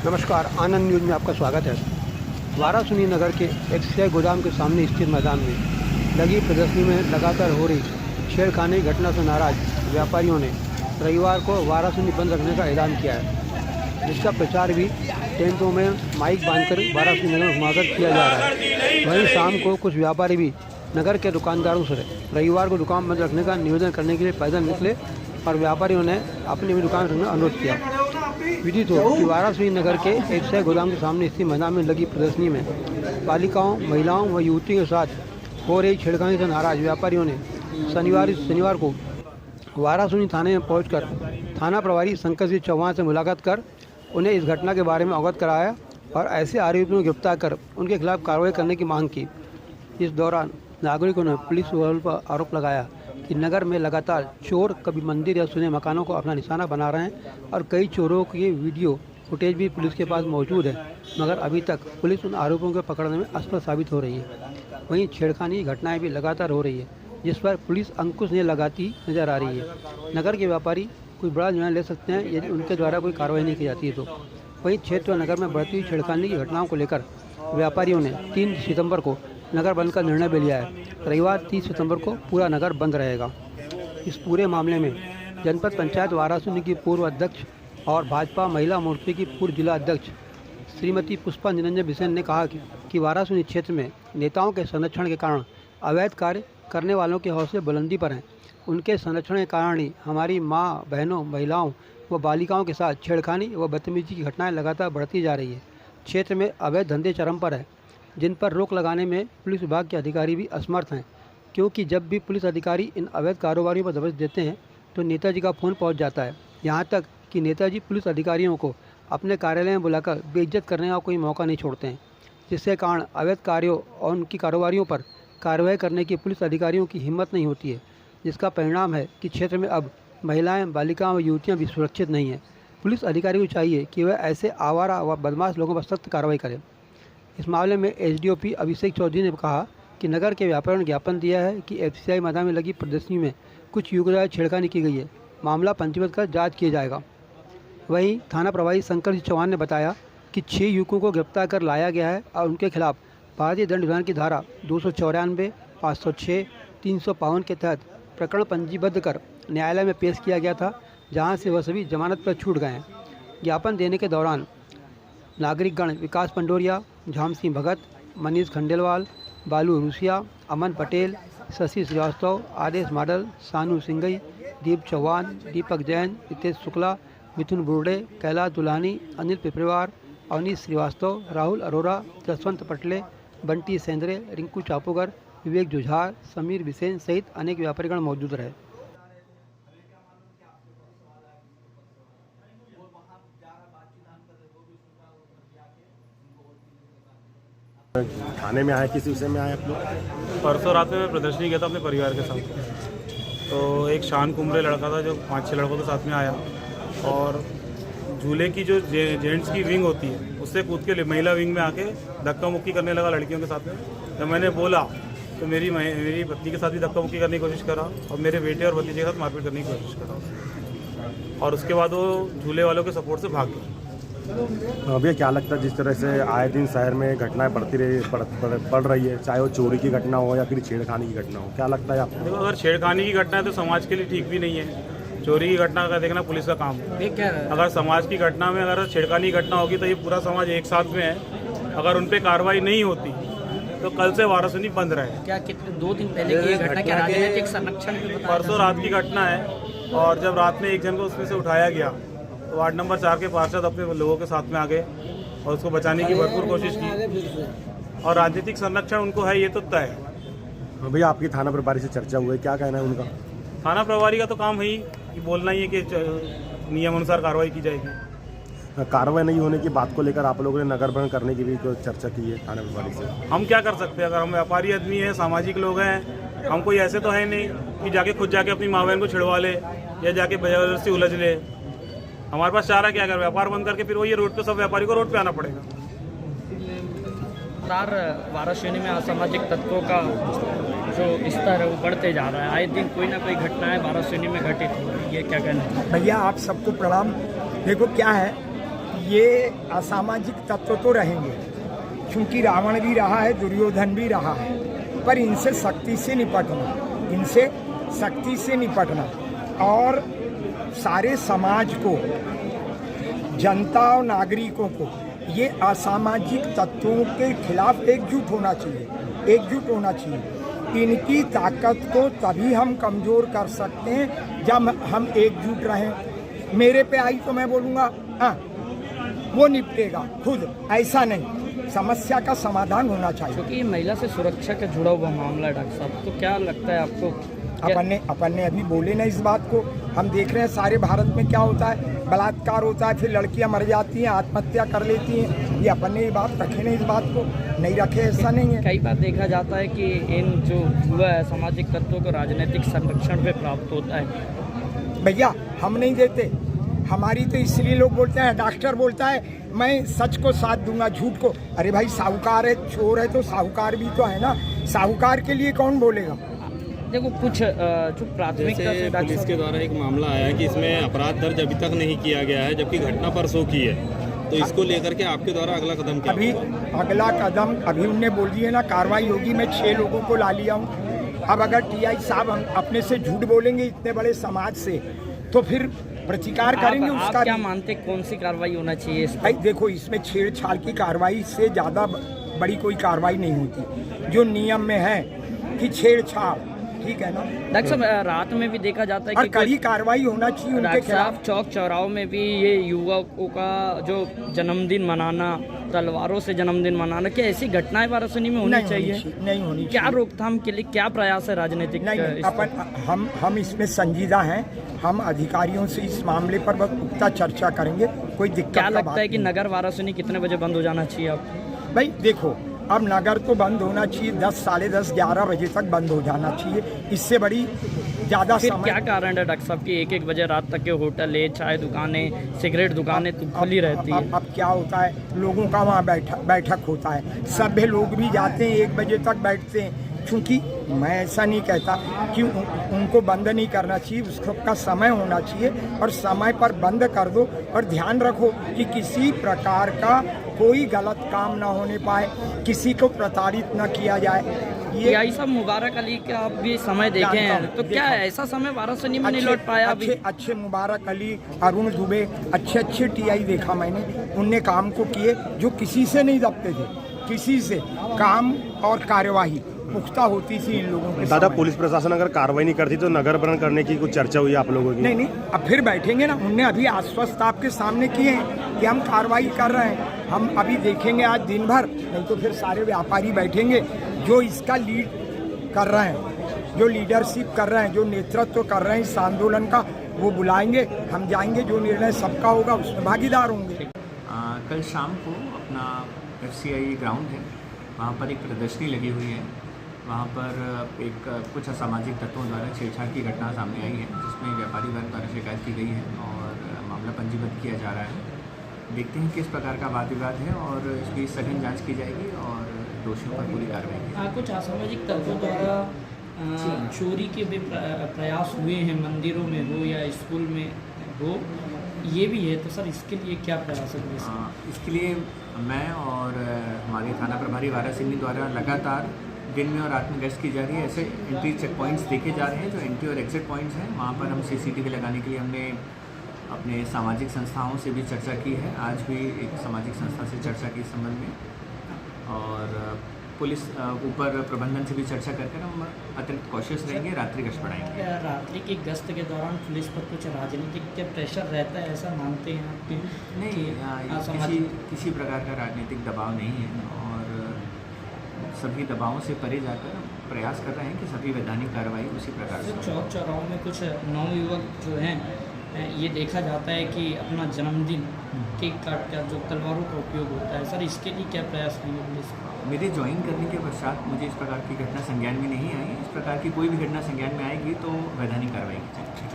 नमस्कार, आनंद न्यूज़ में आपका स्वागत है। वारासुनी नगर के एक्सआई गोदाम के सामने स्थित मैदान में लगी प्रदर्शनी में लगातार हो रही छेड़खानी की घटना से नाराज व्यापारियों ने रविवार को वारासुनी बंद रखने का ऐलान किया है, जिसका प्रचार भी टेंटों में माइक बांधकर वारासुनी नगर में घुमाकर किया जा रहा है। वहीं शाम को कुछ व्यापारी भी नगर के दुकानदारों से रविवार को दुकान बंद रखने का निवेदन करने के लिए पैदल निकले और व्यापारियों ने अपनी भी दुकान रखने का अनुरोध किया। विदित हो कि वाराणसी नगर के एक्सआई गोदाम के सामने स्थित मैदान में लगी प्रदर्शनी में बालिकाओं, महिलाओं व युवतियों के साथ हो रही छेड़खानी से नाराज व्यापारियों ने शनिवार को वाराणसी थाने में पहुंचकर थाना प्रभारी शंकर सिंह चौहान से मुलाकात कर उन्हें इस घटना के बारे में अवगत कराया और ऐसे आरोपियों को गिरफ्तार कर उनके खिलाफ कार्रवाई करने की मांग की। इस दौरान नागरिकों ने पुलिस बल पर आरोप लगाया कि नगर में लगातार चोर कभी मंदिर या सुने मकानों को अपना निशाना बना रहे हैं और कई चोरों की वीडियो फुटेज भी पुलिस के पास मौजूद है, मगर अभी तक पुलिस उन आरोपियों को पकड़ने में असफल साबित हो रही है। वहीं छेड़खानी की घटनाएं भी लगातार हो रही है, जिस पर पुलिस अंकुश नहीं लगाती नजर आ रही है। नगर के व्यापारी कोई बड़ा निर्णय ले सकते हैं यदि उनके द्वारा कोई कार्रवाई नहीं की जाती है तो। वहीं क्षेत्र नगर में बढ़ती हुई छेड़खानी की घटनाओं को लेकर व्यापारियों ने 3 सितंबर को नगर बंद का निर्णय भी लिया है। रविवार 30 सितंबर को पूरा नगर बंद रहेगा। इस पूरे मामले में जनपद पंचायत वाराणसी की पूर्व अध्यक्ष और भाजपा महिला मोर्चे की पूर्व जिला अध्यक्ष श्रीमती पुष्पा निरंजन बिसेन ने कहा कि वाराणसी क्षेत्र में नेताओं के संरक्षण के कारण अवैध कार्य करने वालों के हौसले बुलंदी पर हैं। उनके संरक्षण के कारण ही हमारी माँ, बहनों, महिलाओं व बालिकाओं के साथ छेड़खानी व बदतमीजी की घटनाएं लगातार बढ़ती जा रही है। क्षेत्र में अवैध धंधे चरम पर है, जिन पर रोक लगाने में पुलिस विभाग के अधिकारी भी असमर्थ हैं, क्योंकि जब भी पुलिस अधिकारी इन अवैध कारोबारियों पर दबिश देते हैं तो नेताजी का फ़ोन पहुंच जाता है। यहाँ तक कि नेताजी पुलिस अधिकारियों को अपने कार्यालय में बुलाकर बेइज्जत करने का कोई मौका नहीं छोड़ते हैं, जिसके कारण अवैध कार्यों और उनकी कारोबारियों पर कार्रवाई करने की पुलिस अधिकारियों की हिम्मत नहीं होती है, जिसका परिणाम है कि क्षेत्र में अब महिलाएँ, बालिकाएँ व युवतियाँ भी सुरक्षित नहीं हैं। पुलिस अधिकारी को चाहिए कि वह ऐसे आवारा व बदमाश लोगों पर सख्त कार्रवाई करें। इस मामले में एसडीओपी अभिषेक चौधरी ने कहा कि नगर के व्यापारियों ने ज्ञापन दिया है कि एफसीआई मैदान में लगी प्रदर्शनी में कुछ युवकों द्वारा छेड़खानी की गई है। मामला पंजीबद्ध कर जांच किया जाएगा। वहीं थाना प्रभारी शंकर सिंह चौहान ने बताया कि 6 युवकों को गिरफ्तार कर लाया गया है और उनके खिलाफ भारतीय दंड विधान की धारा 294, 506, 352 के तहत प्रकरण पंजीबद्ध कर न्यायालय में पेश किया गया था, जहाँ से वह सभी जमानत पर छूट गए हैं। ज्ञापन देने के दौरान नागरिकगण विकास पंडोरिया, झाम सिंह भगत, मनीष खंडेलवाल, बालू रूसिया, अमन पटेल, शशि श्रीवास्तव, आदेश माडल, सानू सिंगई, दीप चौहान, दीपक जैन, रितेश शुक्ला, मिथुन बुर्डे, कैलाश दुल्हानी, अनिल पिपरेवार, अवनीश श्रीवास्तव, राहुल अरोरा, जसवंत पटले, बंटी सेंद्रे, रिंकू चापोगर, विवेक जुझार, समीर बिसेन सहित अनेक व्यापारीगण मौजूद रहे। थाने में आए, किसी विषय में आए आप लोग? परसों रात में मैं प्रदर्शनी गया था अपने परिवार के साथ। तो एक शान कुमरे लड़का था जो 5-6 लड़कों के साथ में आया और झूले की जो जेंट्स की विंग होती है उससे कूद के महिला विंग में आके धक्का मुक्की करने लगा लड़कियों के साथ में। जब मैंने बोला तो मेरी पत्नी के साथ भी धक्का मुक्की करने की कोशिश करा और मेरे बेटे और भतीजे के साथ मारपीट करने की कोशिश करा और उसके बाद वो झूले वालों के सपोर्ट से भाग गया। भैया क्या लगता है जिस तरह से आए दिन शहर में घटनाएं बढ़ रही है, चाहे वो चोरी की घटना हो या फिर छेड़खानी की घटना हो, क्या लगता है आपको? देखो, अगर छेड़खानी की घटना है तो समाज के लिए ठीक भी नहीं है। चोरी की घटना का देखना पुलिस का काम है। अगर समाज की घटना में अगर छेड़खानी की घटना होगी तो ये पूरा समाज एक साथ में है। अगर उन पर कार्रवाई नहीं होती तो कल से वाराणसी बंद रहे। क्या कितने 2 दिन पहले की घटना क्या राजनीतिक संरक्षण भी बताया? परसों रात की घटना है और जब रात में एक जन को उसमें से उठाया गया तो वार्ड नंबर 4 के पार्षद अपने लोगों के साथ में आ गए और उसको बचाने की भरपूर कोशिश की और राजनीतिक संरक्षण उनको है, ये तो तय है। भैया आपकी थाना प्रभारी से चर्चा हुई, क्या कहना है उनका? थाना प्रभारी का तो काम है ही कि बोलना ही है कि नियम अनुसार कार्रवाई की जाएगी। कार्रवाई नहीं होने की बात को लेकर आप लोगों ने नगर बंद करने की भी चर्चा की है थाना प्रभारी से। हम क्या कर सकते हैं? अगर हम व्यापारी आदमी हैं, सामाजिक लोग हैं, हम कोई ऐसे तो है नहीं कि जाके खुद जाके अपनी माँ बहन को छिड़वा ले या जाके जबरदस्ती उलझ ले। हमारे पास चारा क्या, अगर व्यापार बंद करके फिर वही रोड पे सब व्यापारी को रोड पे आना पड़ेगा। वाराणसी में असामाजिक तत्वों का जो स्तर है वो बढ़ते जा रहा है। आए दिन कोई ना कोई घटनाएं वाराणसी में घटित हो रही है, क्या कहना है? भैया आप सबको प्रणाम। देखो क्या है, ये असामाजिक तत्व तो रहेंगे, क्योंकि रावण भी रहा है, दुर्योधन भी रहा है, पर इनसे सख्ती से निपटना और सारे समाज को, जनता और नागरिकों को ये असामाजिक तत्वों के खिलाफ एकजुट होना चाहिए। इनकी ताकत को तभी हम कमज़ोर कर सकते हैं जब हम एकजुट रहें। मेरे पे आई तो मैं बोलूँगा हाँ वो निपटेगा खुद, ऐसा नहीं, समस्या का समाधान होना चाहिए। क्योंकि ये महिला से सुरक्षा का जुड़ा हुआ मामला है डॉक्टर साहब, तो क्या लगता है आपको? अपन ने अभी बोले ना इस बात को। हम देख रहे हैं सारे भारत में क्या होता है, बलात्कार होता है, फिर लड़कियां मर जाती हैं, आत्महत्या कर लेती हैं। ये अपन ने ये बात रखे नहीं, इस बात को नहीं रखे, ऐसा नहीं है। कई बार देखा जाता है कि इन जो हुआ है सामाजिक तत्वों को राजनीतिक संरक्षण पे प्राप्त होता है। भैया हम नहीं देते, हमारी तो इसलिए लोग बोलते हैं, डॉक्टर बोलता है मैं सच को साथ दूंगा झूठ को। अरे भाई साहूकार है, चोर है तो साहूकार भी तो है ना, साहूकार के लिए कौन बोलेगा? देखो कुछ जो प्राथमिकता से पुलिस के द्वारा एक मामला आया है कि इसमें अपराध दर्ज अभी तक नहीं किया गया है, जबकि घटना परसों की है, तो इसको लेकर के आपके द्वारा अगला कदम क्या? अभी अगला कदम अभी उनने बोल दिए ना कार्रवाई होगी। मैं 6 लोगों को ला लिया हूँ। अब अगर टीआई साहब हम अपने से झूठ बोलेंगे इतने बड़े समाज से, तो फिर प्रतिकार करेंगे उसका। आप क्या मानते कौन सी कार्रवाई होना चाहिए? भाई देखो, इसमें छेड़छाड़ की कार्रवाई से ज़्यादा बड़ी कोई कार्रवाई नहीं होती। जो नियम में है कि छेड़छाड़, ठीक है ना डॉक्टर साहब, रात में भी देखा जाता है और कि कड़ी कार्रवाई होना चाहिए उनके डॉक्टर साहब खिलाफ। चौक चौराहों में भी ये युवकों का जो जन्मदिन मनाना, तलवारों से जन्मदिन मनाना, क्या ऐसी घटनाएं वाराणसी में होनी चाहिए? नहीं होनी क्या रोकथाम के लिए क्या प्रयास है राजनीतिक? नहीं, अपन हम इसमें संजीदा हैं। हम अधिकारियों से इस मामले पर बहुत पुख्ता चर्चा करेंगे। कोई दिक्कत क्या लगता है कि नगर वाराणसी कितने बजे बंद हो जाना चाहिए आपको? भाई देखो, अब नगर तो बंद होना चाहिए 10, साढ़े 10, 11 बजे तक बंद हो जाना चाहिए। इससे बड़ी ज़्यादा फिर समय क्या कारण है डॉक्टर साहब कि 1-1 बजे रात तक के होटल है, चाय दुकानें, सिगरेट दुकानें तो खुली रहती है? अब क्या होता है, लोगों का वहाँ बैठक होता है, सभ्य लोग भी जाते हैं, 1 बजे तक बैठते हैं। क्योंकि मैं ऐसा नहीं कहता कि उनको बंद नहीं करना चाहिए, उसका समय होना चाहिए और समय पर बंद कर दो। और ध्यान रखो कि किसी प्रकार का कोई गलत काम ना होने पाए, किसी को प्रताड़ित ना किया जाए। ये आई सब मुबारक अली का आप भी समय देखे हैं, तो क्या ऐसा समय वाराणसी में नहीं लौट पाया अभी? अच्छे मुबारक अली, अरुण दुबे, अच्छे टीआई देखा मैंने। उनने काम को किए जो किसी से नहीं दबते थे, किसी से काम और कार्यवाही पुख्ता होती थी इन लोगों के। दादा, पुलिस प्रशासन अगर कार्रवाई नहीं करती तो नगर बंद करने की कुछ चर्चा हुई आप लोगों की? नहीं, अब फिर बैठेंगे ना। उनने अभी आश्वस्त आपके सामने किए हैं कि हम कार्रवाई कर रहे हैं। हम अभी देखेंगे आज दिन भर, नहीं तो फिर सारे व्यापारी बैठेंगे जो इसका लीड कर रहे हैं, जो लीडरशिप कर रहे हैं, जो नेतृत्व कर रहे हैं इस आंदोलन का, वो बुलाएंगे, हम जाएंगे, जो निर्णय सबका होगा उसमें भागीदार होंगे। कल शाम को अपना FCI ग्राउंड है, वहाँ पर एक प्रदर्शनी लगी हुई है। वहाँ पर कुछ असामाजिक तत्वों द्वारा छेड़छाड़ की घटना सामने आई है, जिसमें व्यापारी वर्ग द्वारा शिकायत की गई है और मामला पंजीबद्ध किया जा रहा है। देखते हैं किस प्रकार का वाद विवाद है और इसकी सघन जांच की जाएगी और दोषियों पर पूरी कार्रवाई की। कुछ असामाजिक तत्वों द्वारा चोरी के भी प्रयास हुए हैं, मंदिरों में हो या स्कूल में हो, ये भी है, तो सर इसके लिए क्या प्रयास है? इसके लिए मैं और हमारे थाना प्रभारी वाराणसी द्वारा लगातार दिन में और रात में गश्त की जा रही है। ऐसे एंट्री चेक पॉइंट्स देखे जा रहे हैं जो एंट्री और एग्जिट पॉइंट्स हैं, वहाँ पर हम CCTV लगाने के लिए हमने अपने सामाजिक संस्थाओं से भी चर्चा की है। आज भी एक सामाजिक संस्था से चर्चा की इस संबंध में और पुलिस ऊपर प्रबंधन से भी चर्चा करके हम अतिरिक्त कॉशियस रहेंगे, रात्रि गश्त बढ़ाएंगे। रात्रि की गश्त के दौरान पुलिस पर कुछ राजनीतिक प्रेशर रहता है, ऐसा मानते हैं आप? नहीं, किसी प्रकार का राजनीतिक दबाव नहीं है और सभी दबावों से परे जाकर प्रयास कर रहे हैं कि सभी वैधानिक कार्रवाई उसी प्रकार से। चौक चौराहों में कुछ नवयुवक जो हैं, ये देखा जाता है कि अपना जन्मदिन केक काट कर जो तलवारों का उपयोग होता है, सर इसके लिए क्या प्रयास करेंगे पुलिस? मेरे ज्वाइन करने के पश्चात मुझे इस प्रकार की घटना संज्ञान में नहीं आई। इस प्रकार की कोई भी घटना संज्ञान में आएगी तो वैधानिक कार्रवाई की जाएगी।